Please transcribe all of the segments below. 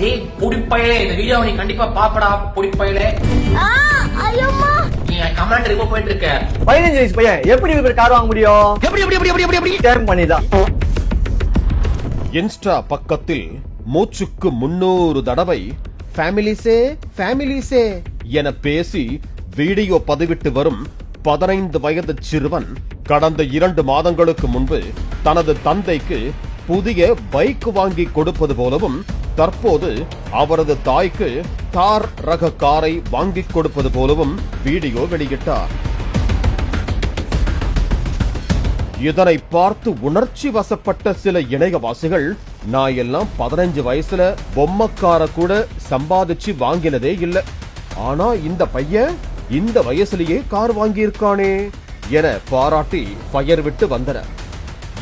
டேய் புடிப்பையிலே இந்த வீடியோ நீ கண்டிப்பா பாப்படா புடிப்பையிலே. நீ கமாண்ட் ரிமூவ் பண்ணிட்டு இருக்க. 15 வயசு பையன் எப்படி இவர் கார் வாங்க முடியும்? எப்படி டேம் பண்ணிதான். இன்ஸ்டா பக்கத்தில் மூச்சுக்கு 300 தடவை ஃபேமிலிஸே என பேசி வீடியோ பதிவிட்டு வரும் 15 வயது சிறுவன் கடந்த 2 மாதங்களுக்கு முன்பு தனது தந்தைக்கு புதிய பைக் வாங்கி கொடுப்பது போலவும் தற்போது அவரது தாய்க்கு தார் ரக காரை வாங்கி கொடுப்பது போலவும் வீடியோ வெளியிட்டார். இதனை பார்த்து உணர்ச்சி வசப்பட்ட சில இணையவாசிகள், நான் எல்லாம் 15 வயசுல பொம்மக்கார கூட சம்பாதிச்சு வாங்கினதே இல்ல, ஆனா இந்த பையன் இந்த வயசுலயே கார் வாங்கியிருக்கானே என பாராட்டி ஃபயர் விட்டு வந்தனர்.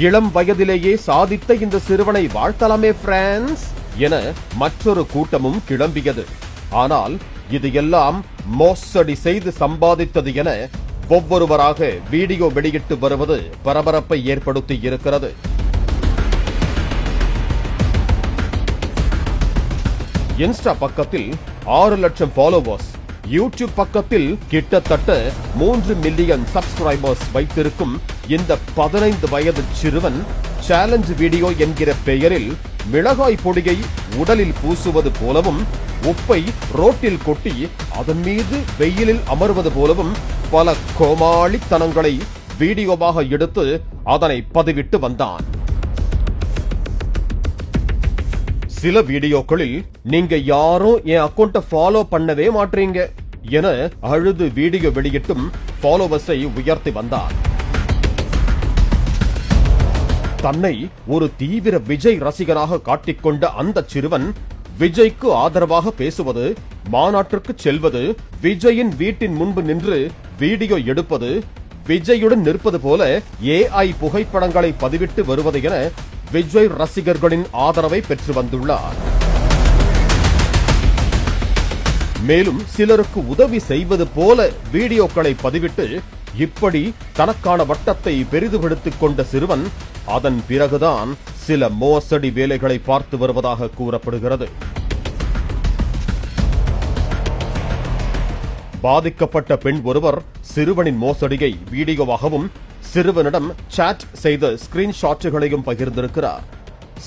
இளம் வயதிலேயே சாதித்த இந்த சிறுவனை வாழ்த்தலாமே பிரான்ஸ் என மற்றொரு கூட்டமும் கிளம்பியது. ஆனால் இது எல்லாம் மோசடி செய்து சம்பாதித்தது என ஒவ்வொருவராக வீடியோ வெளியிட்டு வருவது பரபரப்பை ஏற்படுத்தி இருக்கிறது. இன்ஸ்டா பக்கத்தில் 6 லட்சம் ஃபாலோவர்ஸ், யூடியூப் பக்கத்தில் கிட்டத்தட்ட 3 மில்லியன் சப்ஸ்கிரைபர்ஸ் வைத்திருக்கும் இந்த 15 வயது சிறுவன் சேலஞ்ச் வீடியோ என்கிற பெயரில் மிளகாய் பொடியை உடலில் பூசுவது போலவும் உப்பை ரோட்டில் கொட்டி அதன் மீது வெயிலில் அமர்வது போலவும் பல கோமாளித்தனங்களை வீடியோவாக எடுத்து அதனை பதிவிட்டு வந்தான். சில வீடியோக்களில் நீங்க யாரும் என் அக்கௌண்ட்டை ஃபாலோ பண்ணவே மாட்டீங்க என அழுது வீடியோ வெளியிட்டும் ஃபாலோவர்ஸை உயர்த்தி வந்தார். தன்னை ஒரு தீவிர விஜய் ரசிகராக காட்டிக்கொண்ட அந்த சிறுவன் விஜய்க்கு ஆதரவாக பேசுவது, மாநாட்டிற்கு செல்வது, விஜயின் வீட்டின் முன்பு நின்று வீடியோ எடுப்பது, விஜயுடன் நிற்பது போல AI புகைப்படங்களை பதிவிட்டு வருவது என விஜய் ரசிகர்களின் ஆதரவை பெற்று வந்துள்ளார். மேலும் சிலருக்கு உதவி செய்வது போல வீடியோக்களை பதிவிட்டு இப்படி தனக்கான வட்டத்தை பெரிதுபடுத்திக் கொண்ட சிறுவன் அதன் பிறகுதான் சில மோசடி வேலைகளை பார்த்து வருவதாக கூறப்படுகிறது. பாதிக்கப்பட்ட பெண் ஒருவர் சிறுவனின் மோசடியை வீடியோவாகவும் சிறுவனிடம் சாட் செய்த ஸ்கிரீன்ஷாட்டுகளையும் பகிர்ந்திருக்கிறார்.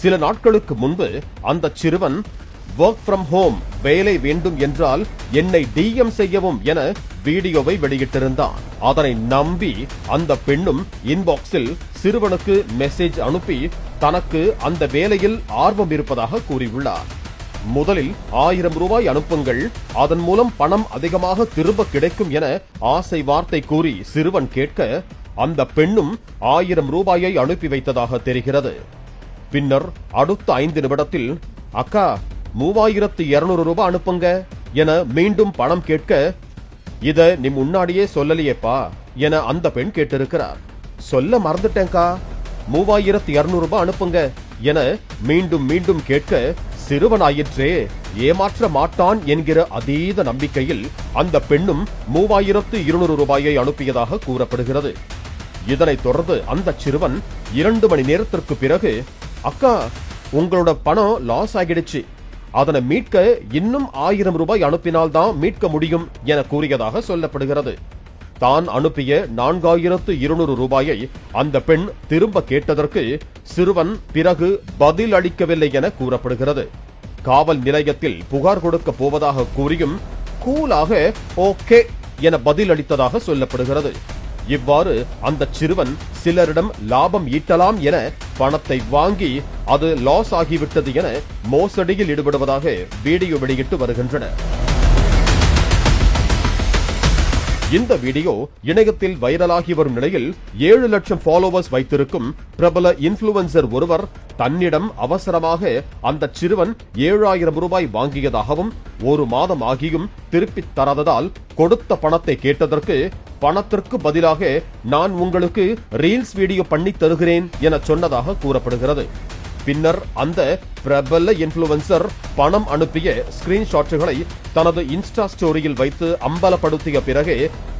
சில நாட்களுக்கு முன்பு அந்த சிறுவன் வொர்க் ஃப்ரம் ஹோம் வேலை வேண்டும் என்றால் என்னை DM செய்யவும் என வீடியோவை வெளியிட்டிருந்தான். அதனை நம்பி அந்த பெண்ணும் இன்பாக்ஸில் சிறுவனுக்கு மெசேஜ் அனுப்பி தனக்கு அந்த வேலையில் ஆர்வம் இருப்பதாக கூறியுள்ளார். முதலில் 1000 ரூபாய் அனுப்புங்கள், அதன் மூலம் பணம் அதிகமாக திரும்ப கிடைக்கும் என ஆசை வார்த்தை கூறி சிறுவன் கேட்க அந்த பெண்ணும் 1000 ரூபாயை அனுப்பி வைத்ததாக தெரிகிறது. பின்னர் அடுத்த 5 நிமிடத்தில் அக்கா 3200 ரூபாய் அனுப்புங்க என மீண்டும் பணம் கேட்க, இத நீ முன்னாடியே சொல்லலையேப்பா என அந்த பெண் கேட்டிருக்கிறார். சொல்ல மறந்துட்டேன்கா, 3200 ரூபாய் அனுப்புங்க என மீண்டும் மீண்டும் கேட்க, சிறுவனாயிற்றே ஏமாற்ற மாட்டான் என்கிற அதீத நம்பிக்கையில் அந்த பெண்ணும் 3200 ரூபாயை அனுப்பியதாக கூறப்படுகிறது. இதனைத் தொடர்ந்து அந்த சிறுவன் 2 மணி நேரத்திற்கு பிறகு, அக்கா உங்களோட பணம் லாஸ் ஆகிடுச்சு, அதனை மீட்க இன்னும் 1000 ரூபாய் அனுப்பினால்தான் மீட்க முடியும் என கூறியதாக சொல்லப்படுகிறது. தான் அனுப்பிய 4200 ரூபாயை அந்த பெண் திரும்ப கேட்டதற்கு சிறுவன் பிறகு பதில் அளிக்கவில்லை என கூறப்படுகிறது. காவல் நிலையத்தில் புகார் கொடுக்க போவதாக கூறியும் கூலாக ஓகே என பதில் அளித்ததாக சொல்லப்படுகிறது. இவ்வாறு அந்த சிறுவன் சிலரிடம் லாபம் ஈட்டலாம் என பணத்தை வாங்கி அது லாஸ் ஆகிவிட்டது என மோசடியில் ஈடுபடுவதாக வீடியோ வெளியிட்டு வருகின்றனர். இந்த வீடியோ இணையத்தில் வைரலாகி வரும் நிலையில் 7 லட்சம் ஃபாலோவர்ஸ் வைத்திருக்கும் பிரபல இன்ஃபுளுசர் ஒருவர் தன்னிடம் அவசரமாக அந்த சிறுவன் 7000 ரூபாய் வாங்கியதாகவும் 1 மாதம் ஆகியும் திருப்பித் தராததால் கொடுத்த பணத்தை கேட்டதற்கு பணத்திற்கு பதிலாக நான் உங்களுக்கு ரீல்ஸ் வீடியோ பண்ணி தருகிறேன் என சொன்னதாக கூறப்படுகிறது. பின்னர் அந்த பிரபல இன்ஃபுளுசர் பணம் அனுப்பிய ஸ்கிரீன்ஷாட்டுகளை தனது இன்ஸ்டா ஸ்டோரியில் வைத்து அம்பலப்படுத்திய பிறகு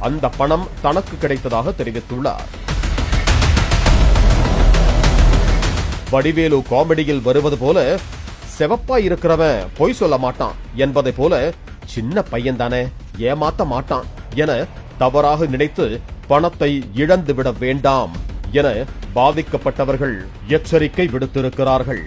அந்த பணம் தனக்கு கிடைத்ததாக தெரிவித்துள்ளார். வடிவேலு காமெடியில் வருவது போல செவப்பா இருக்கிறவன் பொய் சொல்ல மாட்டான் என்பதை போல சின்ன பையன் தானே ஏமாத்த மாட்டான் என தவறாக நினைத்து பணத்தை இழந்துவிட வேண்டாம் என பாதிக்கப்பட்டவர்கள் எச்சரிக்கை விடுத்திருக்கிறார்கள்.